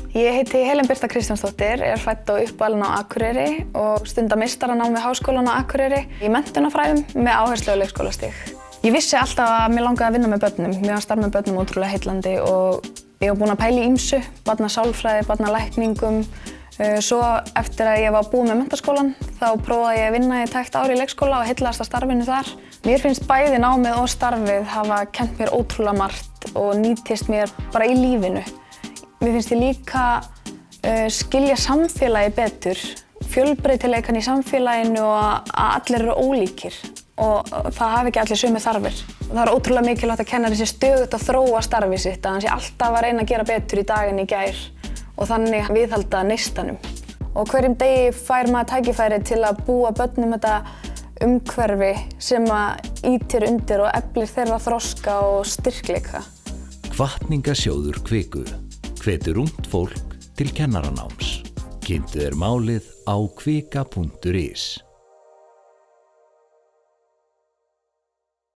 Ég heiti Helen Birta Kristjánsdóttir, fædd og uppalin á Akureyri og stunda meistaranám við Háskólann á Akureyri í menntunarfræðum með áherslu á leikskólastig. Ég vissi alltaf að mér langaði að vinna með börnum. Mér var starf með börnum ótrúlega heillandi og ég var búin að pæla í ýmsu, barnasálfræði, barnalækningum. Svo eftir að ég var búin með menntaskólann þá prófaði ég að vinna í tækt ár í leikskóla og heillaðist af starfinu þar. Mér finnst bæði námið og starfið hafa kennt mér ótrúlega margt og nýtist mér bara í lífinu. Mér finnst ég líka skilja samfélagi betur, fjölbreytileikann í samfélaginu og að allir eru ólíkir og það hafi ekki allir sömu þarfir. Það er ótrúlega mikilvægt að kennari sé stöðugt að þróa starfið sitt, að hann sé alltaf að reyna að gera betur í dag en í gær og þannig viðhalda neistanum. Og hverjum degi fær maður tækifæri til að búa börnum þetta umhverfi sem að ýtir undir og eflir þeirra þroska og styrkleika. Hvatningasjóður Kviku hvetur ungt fólk til kennaranáms. Kynntu þér málið á kvika.is.